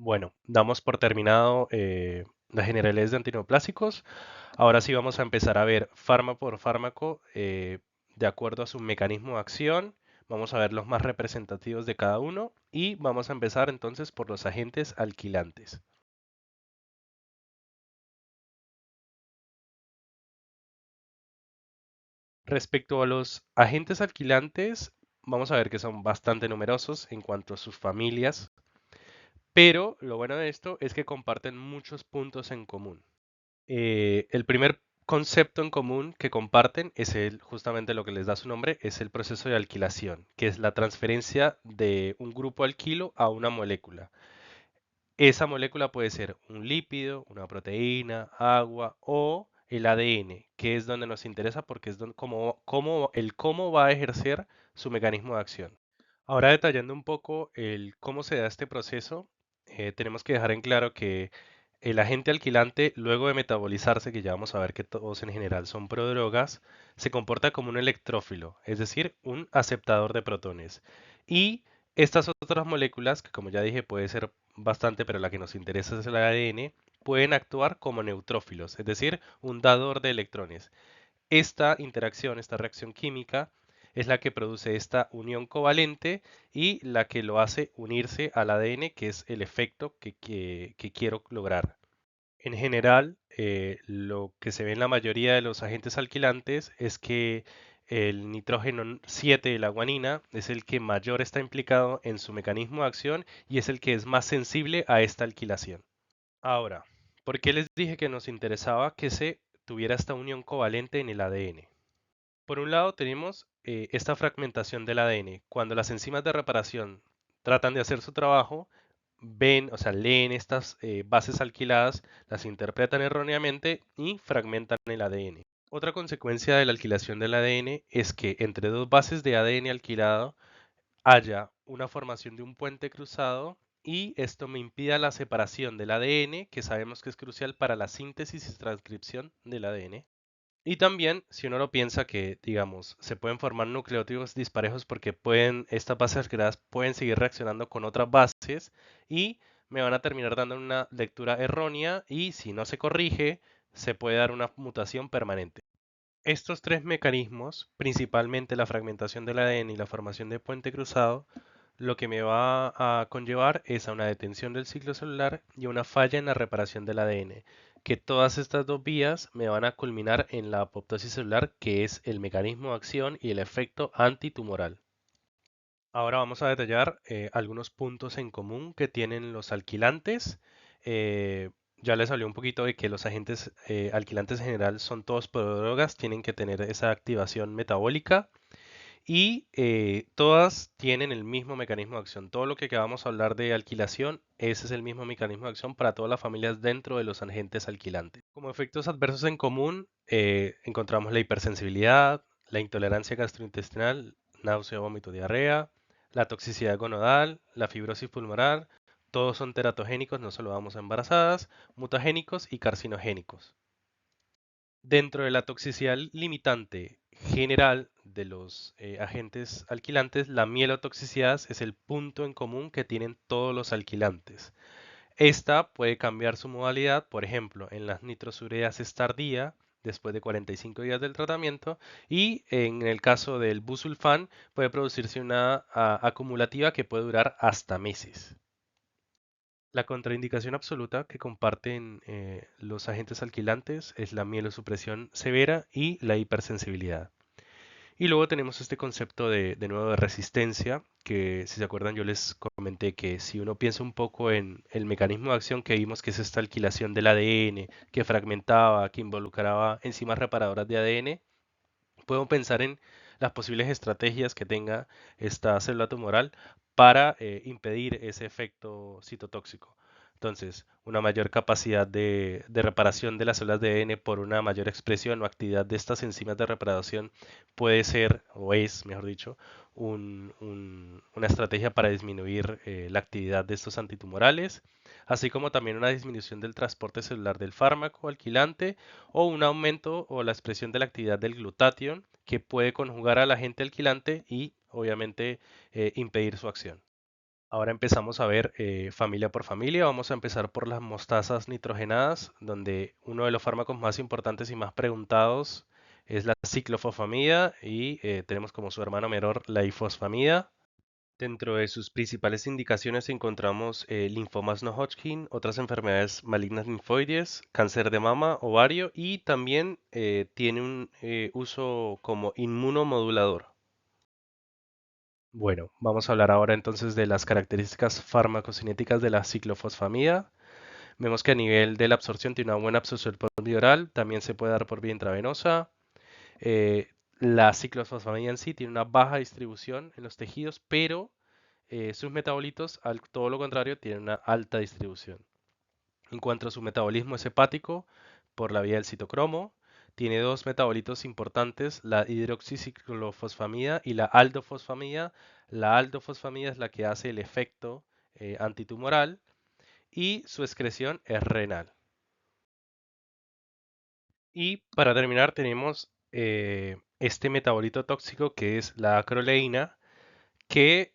Bueno, damos por terminado las generalidades de antineoplásicos. Ahora sí vamos a empezar a ver fármaco por fármaco de acuerdo a su mecanismo de acción. Vamos a ver los más representativos de cada uno y vamos a empezar entonces por los agentes alquilantes. Respecto a los agentes alquilantes, vamos a ver que son bastante numerosos en cuanto a sus familias, pero lo bueno de esto es que comparten muchos puntos en común. El primer concepto en común que comparten es justamente lo que les da su nombre, es el proceso de alquilación, que es la transferencia de un grupo alquilo a una molécula. Esa molécula puede ser un lípido, una proteína, agua o el ADN, que es donde nos interesa porque es donde, cómo va a ejercer su mecanismo de acción. Ahora detallando un poco el cómo se da este proceso, tenemos que dejar en claro que el agente alquilante, luego de metabolizarse, que ya vamos a ver que todos en general son prodrogas, se comporta como un electrófilo, es decir, un aceptador de protones. Y estas otras moléculas, que como ya dije puede ser bastante, pero la que nos interesa es el ADN, pueden actuar como neutrófilos, es decir, un dador de electrones. Esta interacción, esta reacción química, es la que produce esta unión covalente y la que lo hace unirse al ADN, que es el efecto que quiero lograr. En general, lo que se ve en la mayoría de los agentes alquilantes es que el nitrógeno 7 de la guanina es el que mayor está implicado en su mecanismo de acción y es el que es más sensible a esta alquilación. Ahora, ¿por qué les dije que nos interesaba que se tuviera esta unión covalente en el ADN? Por un lado tenemos esta fragmentación del ADN. Cuando las enzimas de reparación tratan de hacer su trabajo, ven, o sea, leen estas bases alquiladas, las interpretan erróneamente y fragmentan el ADN. Otra consecuencia de la alquilación del ADN es que entre dos bases de ADN alquilado haya una formación de un puente cruzado y esto me impida la separación del ADN, que sabemos que es crucial para la síntesis y transcripción del ADN. Y también, si uno lo piensa que, digamos, se pueden formar nucleótidos disparejos porque estas bases creadas pueden seguir reaccionando con otras bases y me van a terminar dando una lectura errónea y si no se corrige, se puede dar una mutación permanente. Estos tres mecanismos, principalmente la fragmentación del ADN y la formación de puente cruzado, lo que me va a conllevar es a una detención del ciclo celular y a una falla en la reparación del ADN, que todas estas dos vías me van a culminar en la apoptosis celular, que es el mecanismo de acción y el efecto antitumoral. Ahora vamos a detallar algunos puntos en común que tienen los alquilantes. Ya les hablé un poquito de que los agentes alquilantes en general son todos prodrogas, tienen que tener esa activación metabólica y todas tienen el mismo mecanismo de acción. Todo lo que acabamos de hablar de alquilación, ese es el mismo mecanismo de acción para todas las familias dentro de los agentes alquilantes. Como efectos adversos en común, encontramos la hipersensibilidad, la intolerancia gastrointestinal, náusea, vómito, diarrea, la toxicidad gonodal, la fibrosis pulmonar. Todos son teratogénicos, no solo vamos a embarazadas, mutagénicos y carcinogénicos. Dentro de la toxicidad limitante general de los agentes alquilantes, la mielotoxicidad es el punto en común que tienen todos los alquilantes. Esta puede cambiar su modalidad, por ejemplo, en las nitrosureases tardía, después de 45 días del tratamiento, y en el caso del busulfán puede producirse una acumulativa que puede durar hasta meses. La contraindicación absoluta que comparten los agentes alquilantes es la mielosupresión severa y la hipersensibilidad. Y luego tenemos este concepto de nuevo de resistencia, que si se acuerdan yo les comenté que si uno piensa un poco en el mecanismo de acción que vimos que es esta alquilación del ADN, que fragmentaba, que involucraba enzimas reparadoras de ADN, podemos pensar en las posibles estrategias que tenga esta célula tumoral para impedir ese efecto citotóxico. Entonces, una mayor capacidad de reparación de las células de ADN por una mayor expresión o actividad de estas enzimas de reparación puede ser, o es, mejor dicho, una estrategia para disminuir la actividad de estos antitumorales, así como también una disminución del transporte celular del fármaco alquilante o un aumento o la expresión de la actividad del glutatión que puede conjugar al agente alquilante y obviamente impedir su acción. Ahora empezamos a ver familia por familia. Vamos a empezar por las mostazas nitrogenadas, donde uno de los fármacos más importantes y más preguntados es la ciclofosfamida y tenemos como su hermano menor la ifosfamida. Dentro de sus principales indicaciones encontramos linfomas no Hodgkin, otras enfermedades malignas linfoides, cáncer de mama, ovario y también tiene un uso como inmunomodulador. Bueno, vamos a hablar ahora entonces de las características farmacocinéticas de la ciclofosfamida. Vemos que a nivel de la absorción tiene una buena absorción por vía oral, también se puede dar por vía intravenosa. Eh, la ciclofosfamida en sí tiene una baja distribución en los tejidos, pero sus metabolitos, al todo lo contrario, tienen una alta distribución. En cuanto a su metabolismo es hepático por la vía del citocromo. Tiene dos metabolitos importantes, la hidroxiciclofosfamida y la aldofosfamida. La aldofosfamida es la que hace el efecto antitumoral y su excreción es renal. Y para terminar tenemos este metabolito tóxico que es la acroleína, que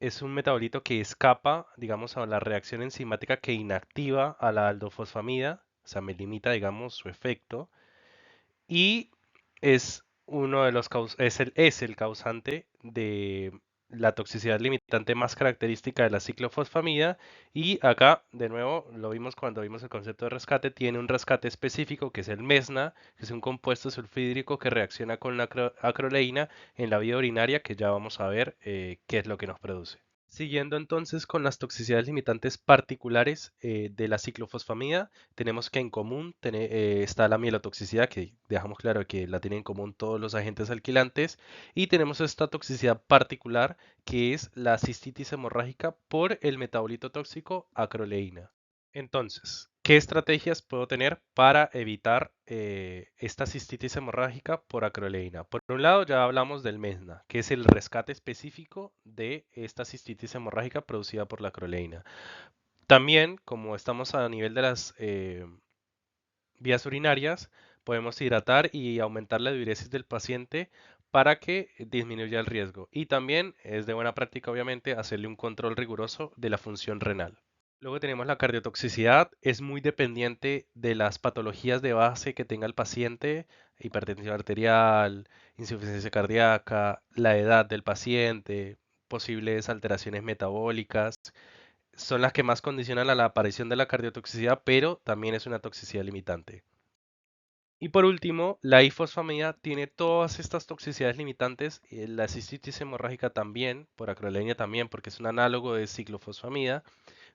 es un metabolito que escapa, digamos, a la reacción enzimática que inactiva a la aldofosfamida, o sea, me limita, digamos, su efecto, y es uno de los es el causante de la toxicidad limitante más característica de la ciclofosfamida, y acá, de nuevo, lo vimos cuando vimos el concepto de rescate, tiene un rescate específico que es el mesna, que es un compuesto sulfídrico que reacciona con la acroleína en la vía urinaria, que ya vamos a ver qué es lo que nos produce. Siguiendo entonces con las toxicidades limitantes particulares de la ciclofosfamida, tenemos que en común está la mielotoxicidad, que dejamos claro que la tienen en común todos los agentes alquilantes, y tenemos esta toxicidad particular que es la cistitis hemorrágica por el metabolito tóxico acroleína. Entonces, ¿qué estrategias puedo tener para evitar esta cistitis hemorrágica por acroleína? Por un lado, ya hablamos del MESNA, que es el rescate específico de esta cistitis hemorrágica producida por la acroleína. También, como estamos a nivel de las vías urinarias, podemos hidratar y aumentar la diuresis del paciente para que disminuya el riesgo. Y también es de buena práctica, obviamente, hacerle un control riguroso de la función renal. Luego tenemos la cardiotoxicidad, es muy dependiente de las patologías de base que tenga el paciente, hipertensión arterial, insuficiencia cardíaca, la edad del paciente, posibles alteraciones metabólicas, son las que más condicionan a la aparición de la cardiotoxicidad, pero también es una toxicidad limitante. Y por último, la ifosfamida tiene todas estas toxicidades limitantes, la cistitis hemorrágica también, por acroleína también, porque es un análogo de ciclofosfamida,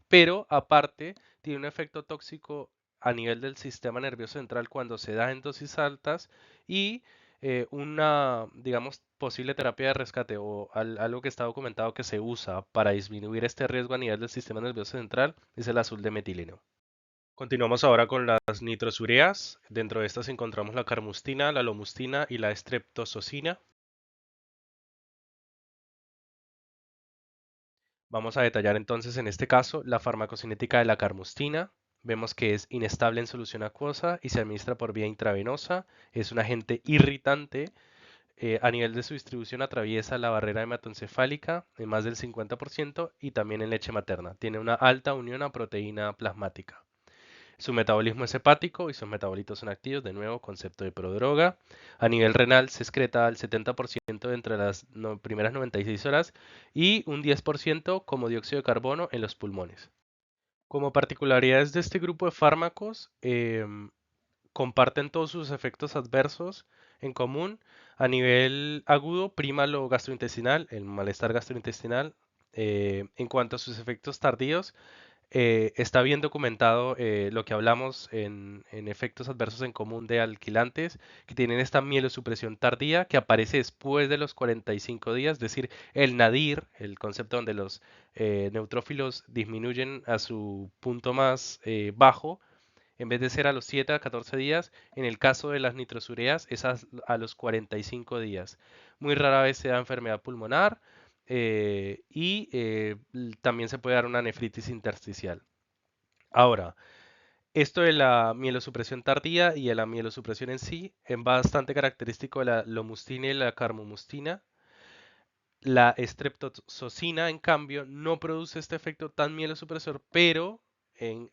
pero aparte tiene un efecto tóxico a nivel del sistema nervioso central cuando se da en dosis altas y una, digamos, posible terapia de rescate o algo que está documentado que se usa para disminuir este riesgo a nivel del sistema nervioso central es el azul de metileno. Continuamos ahora con las nitrosureas. Dentro de estas encontramos la carmustina, la lomustina y la streptozosina. Vamos a detallar entonces en este caso la farmacocinética de la carmustina. Vemos que es inestable en solución acuosa y se administra por vía intravenosa. Es un agente irritante. A nivel de su distribución atraviesa la barrera hematoencefálica en más del 50% y también en leche materna. Tiene una alta unión a proteína plasmática. Su metabolismo es hepático y sus metabolitos son activos, de nuevo, concepto de prodroga. A nivel renal se excreta al 70% entre las primeras 96 horas y un 10% como dióxido de carbono en los pulmones. Como particularidades de este grupo de fármacos, comparten todos sus efectos adversos en común. A nivel agudo, prima lo gastrointestinal, el malestar gastrointestinal. En cuanto a sus efectos tardíos, está bien documentado lo que hablamos en efectos adversos en común de alquilantes que tienen esta mielosupresión tardía que aparece después de los 45 días, es decir, el nadir, el concepto donde los neutrófilos disminuyen a su punto más bajo, en vez de ser a los 7 a 14 días, en el caso de las nitrosureas es a los 45 días. Muy rara vez se da enfermedad pulmonar y también se puede dar una nefritis intersticial. Ahora, esto de la mielosupresión tardía y de la mielosupresión en sí es bastante característico de la lomustina y la carmomustina. La estreptozocina, en cambio, no produce este efecto tan mielosupresor, pero en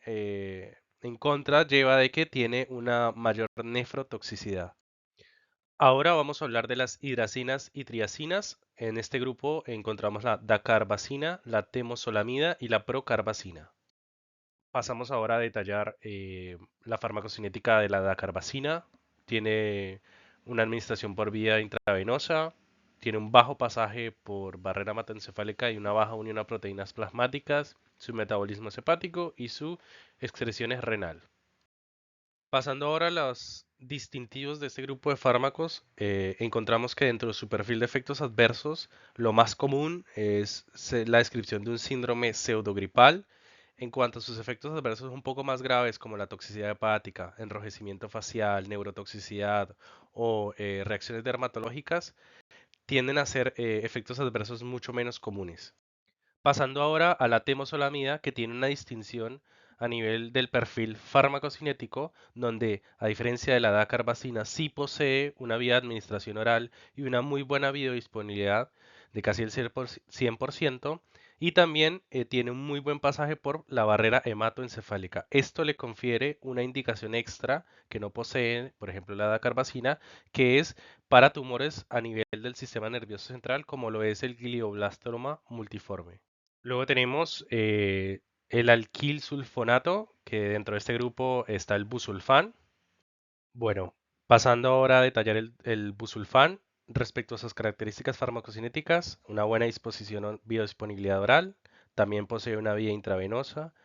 contra lleva de que tiene una mayor nefrotoxicidad. Ahora vamos a hablar de las hidracinas y triacinas. En este grupo encontramos la dacarbazina, la temosolamida y la procarbazina. Pasamos ahora a detallar la farmacocinética de la dacarbazina. Tiene una administración por vía intravenosa, tiene un bajo pasaje por barrera hematoencefálica y una baja unión a proteínas plasmáticas, su metabolismo es hepático y su excreción es renal. Pasando ahora a los distintivos de este grupo de fármacos, encontramos que dentro de su perfil de efectos adversos, lo más común es la descripción de un síndrome pseudogripal. En cuanto a sus efectos adversos un poco más graves, como la toxicidad hepática, enrojecimiento facial, neurotoxicidad o reacciones dermatológicas, tienden a ser efectos adversos mucho menos comunes. Pasando ahora a la temosolamida, que tiene una distinción a nivel del perfil farmacocinético, donde, a diferencia de la dacarbazina, sí posee una vía de administración oral y una muy buena biodisponibilidad de casi el 100%, y también tiene un muy buen pasaje por la barrera hematoencefálica. Esto le confiere una indicación extra que no posee, por ejemplo, la dacarbazina, que es para tumores a nivel del sistema nervioso central, como lo es el glioblastoma multiforme. Luego tenemos el alquil sulfonato, que dentro de este grupo está el busulfán. Bueno, pasando ahora a detallar el busulfán, respecto a sus características farmacocinéticas, una buena disposición o biodisponibilidad oral, también posee una vía intravenosa,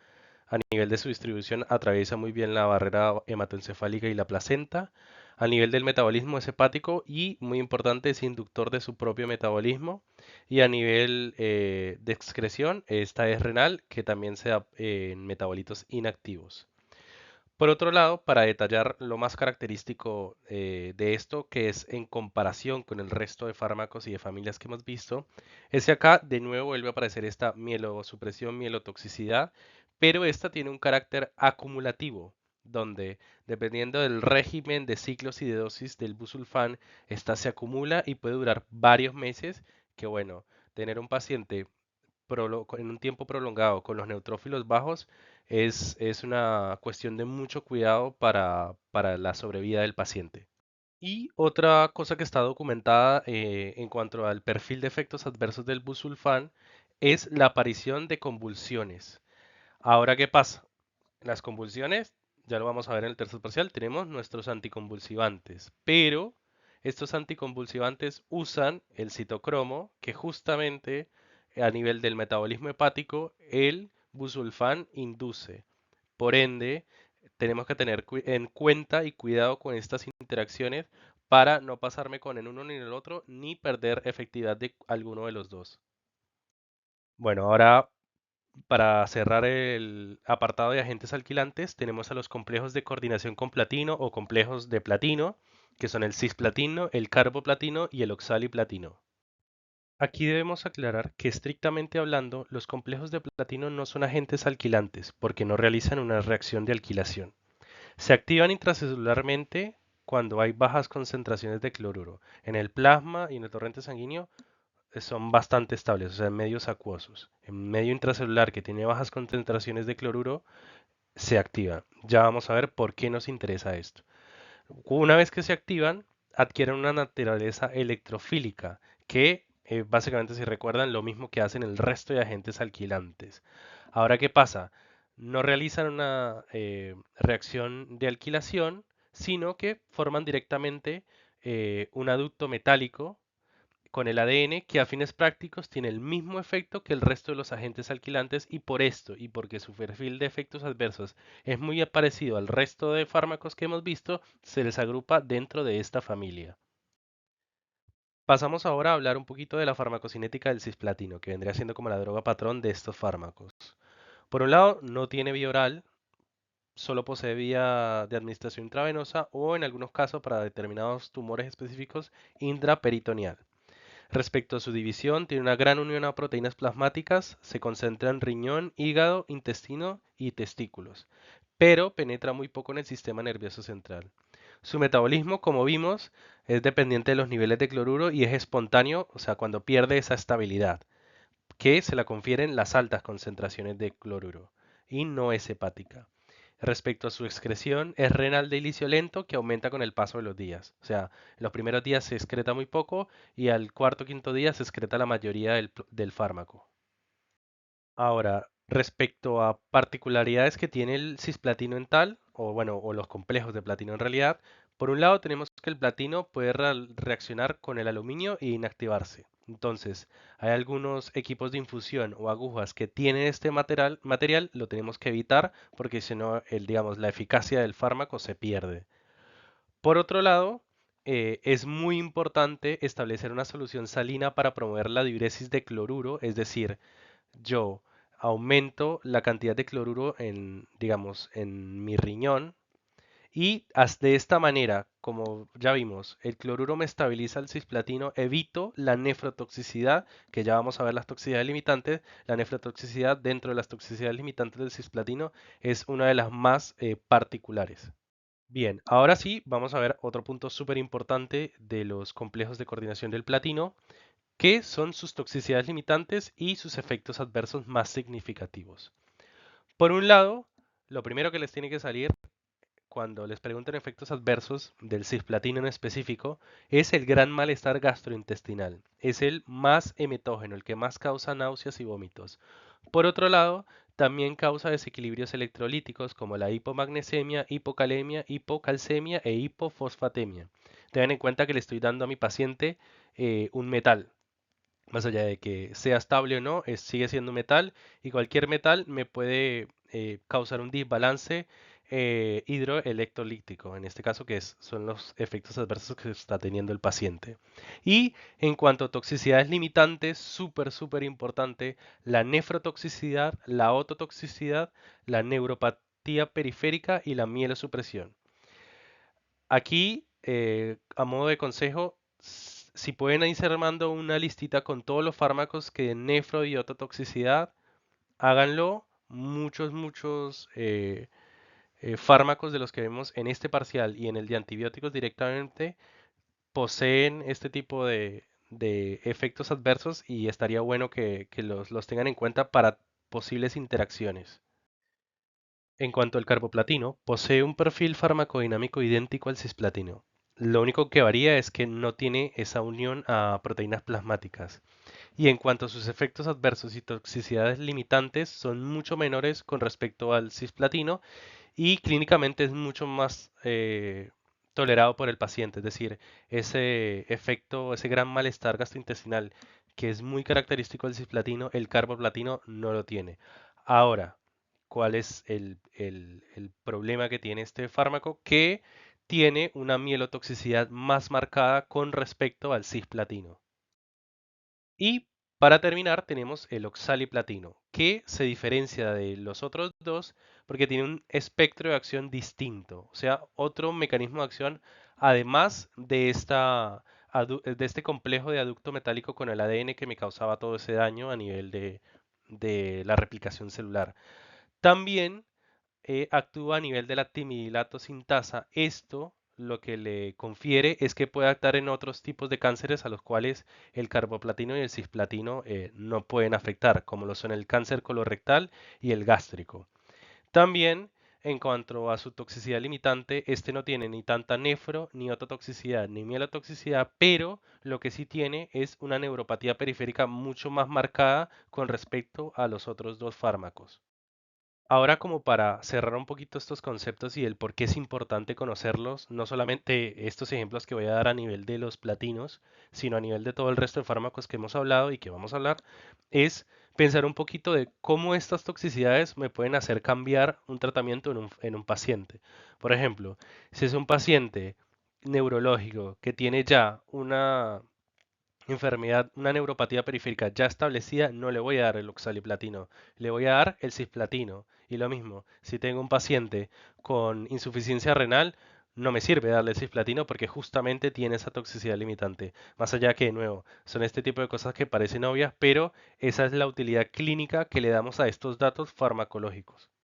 a nivel de su distribución atraviesa muy bien la barrera hematoencefálica y la placenta. A nivel del metabolismo es hepático y, muy importante, es inductor de su propio metabolismo. Y a nivel de excreción, esta es renal, que también se da en metabolitos inactivos. Por otro lado, para detallar lo más característico de esto, que es en comparación con el resto de fármacos y de familias que hemos visto, es que acá de nuevo vuelve a aparecer esta mielosupresión, mielotoxicidad, pero esta tiene un carácter acumulativo, donde dependiendo del régimen de ciclos y de dosis del busulfán, esta se acumula y puede durar varios meses, que bueno, tener un paciente en un tiempo prolongado con los neutrófilos bajos es una cuestión de mucho cuidado para la sobrevida del paciente. Y otra cosa que está documentada en cuanto al perfil de efectos adversos del busulfán es la aparición de convulsiones. Ahora, ¿qué pasa? Las convulsiones, ya lo vamos a ver en el tercer parcial, tenemos nuestros anticonvulsivantes, pero estos anticonvulsivantes usan el citocromo que justamente a nivel del metabolismo hepático el busulfán induce. Por ende, tenemos que tener en cuenta y cuidado con estas interacciones para no pasarme con el uno ni el otro ni perder efectividad de alguno de los dos. Bueno, ahora para cerrar el apartado de agentes alquilantes, tenemos a los complejos de coordinación con platino o complejos de platino, que son el cisplatino, el carboplatino y el oxaliplatino. Aquí debemos aclarar que estrictamente hablando, los complejos de platino no son agentes alquilantes porque no realizan una reacción de alquilación. Se activan intracelularmente cuando hay bajas concentraciones de cloruro. En el plasma y en el torrente sanguíneo son bastante estables, o sea, en medios acuosos. En medio intracelular que tiene bajas concentraciones de cloruro, se activan. Ya vamos a ver por qué nos interesa esto. Una vez que se activan, adquieren una naturaleza electrofílica, que básicamente, si recuerdan, lo mismo que hacen el resto de agentes alquilantes. Ahora, ¿qué pasa? No realizan una reacción de alquilación, sino que forman directamente un adducto metálico con el ADN que a fines prácticos tiene el mismo efecto que el resto de los agentes alquilantes y por esto y porque su perfil de efectos adversos es muy parecido al resto de fármacos que hemos visto, se les agrupa dentro de esta familia. Pasamos ahora a hablar un poquito de la farmacocinética del cisplatino, que vendría siendo como la droga patrón de estos fármacos. Por un lado, no tiene vía oral, solo posee vía de administración intravenosa o en algunos casos para determinados tumores específicos intraperitoneal. Respecto a su división, tiene una gran unión a proteínas plasmáticas, se concentra en riñón, hígado, intestino y testículos, pero penetra muy poco en el sistema nervioso central. Su metabolismo, como vimos, es dependiente de los niveles de cloruro y es espontáneo, o sea, cuando pierde esa estabilidad, que se la confieren las altas concentraciones de cloruro y no es hepática. Respecto a su excreción, es renal de ilicio lento que aumenta con el paso de los días. O sea, en los primeros días se excreta muy poco y al cuarto o quinto día se excreta la mayoría del fármaco. Ahora, respecto a particularidades que tiene el cisplatino en tal, o bueno, o los complejos de platino en realidad, por un lado tenemos que el platino puede reaccionar con el aluminio e inactivarse. Entonces, hay algunos equipos de infusión o agujas que tienen este material, lo tenemos que evitar porque si no, digamos, la eficacia del fármaco se pierde. Por otro lado, es muy importante establecer una solución salina para promover la diuresis de cloruro, es decir, yo aumento la cantidad de cloruro en, digamos, en mi riñón y de esta manera, como ya vimos, el cloruro me estabiliza el cisplatino, evito la nefrotoxicidad, que ya vamos a ver las toxicidades limitantes. La nefrotoxicidad dentro de las toxicidades limitantes del cisplatino es una de las más particulares. Bien, ahora sí, vamos a ver otro punto súper importante de los complejos de coordinación del platino, que son sus toxicidades limitantes y sus efectos adversos más significativos. Por un lado, lo primero que les tiene que salir cuando les pregunten efectos adversos del cisplatino en específico es el gran malestar gastrointestinal. Es el más emetógeno, el que más causa náuseas y vómitos. Por otro lado, también causa desequilibrios electrolíticos como la hipomagnesemia, hipocalemia, hipocalcemia e hipofosfatemia. Tengan en cuenta que le estoy dando a mi paciente un metal, más allá de que sea estable o no, sigue siendo metal y cualquier metal me puede causar un desbalance hidroelectrolítico, en este caso son los efectos adversos que está teniendo el paciente. Y en cuanto a toxicidades limitantes, súper importante, la nefrotoxicidad, la ototoxicidad, la neuropatía periférica y la mielosupresión. Aquí, a modo de consejo, si pueden irse armando una listita con todos los fármacos que den nefro y ototoxicidad, háganlo. Muchos fármacos de los que vemos en este parcial y en el de antibióticos directamente poseen este tipo de efectos adversos y estaría bueno que los tengan en cuenta para posibles interacciones. En cuanto al carboplatino, posee un perfil farmacodinámico idéntico al cisplatino. Lo único que varía es que no tiene esa unión a proteínas plasmáticas. Y en cuanto a sus efectos adversos y toxicidades limitantes, son mucho menores con respecto al cisplatino y clínicamente es mucho más tolerado por el paciente. Es decir, ese efecto, ese gran malestar gastrointestinal que es muy característico del cisplatino, el carboplatino no lo tiene. Ahora, ¿cuál es el problema que tiene este fármaco? Que tiene una mielotoxicidad más marcada con respecto al cisplatino. Y para terminar tenemos el oxaliplatino, que se diferencia de los otros dos porque tiene un espectro de acción distinto, o sea, otro mecanismo de acción además de, de este complejo de aducto metálico con el ADN que me causaba todo ese daño a nivel de la replicación celular. También actúa a nivel de la timidilato sintasa. Esto lo que le confiere es que puede actuar en otros tipos de cánceres a los cuales el carboplatino y el cisplatino no pueden afectar, como lo son el cáncer colorectal y el gástrico. También, en cuanto a su toxicidad limitante, este no tiene ni tanta nefro, ni ototoxicidad, ni mielotoxicidad, pero lo que sí tiene es una neuropatía periférica mucho más marcada con respecto a los otros dos fármacos. Ahora, como para cerrar un poquito estos conceptos y el por qué es importante conocerlos, no solamente estos ejemplos que voy a dar a nivel de los platinos, sino a nivel de todo el resto de fármacos que hemos hablado y que vamos a hablar, es pensar un poquito de cómo estas toxicidades me pueden hacer cambiar un tratamiento en un paciente. Por ejemplo, si es un paciente neurológico que tiene ya una enfermedad, una neuropatía periférica ya establecida, no le voy a dar el oxaliplatino, le voy a dar el cisplatino. Y lo mismo, si tengo un paciente con insuficiencia renal, no me sirve darle el cisplatino porque justamente tiene esa toxicidad limitante. Más allá que, de nuevo, son este tipo de cosas que parecen obvias, pero esa es la utilidad clínica que le damos a estos datos farmacológicos.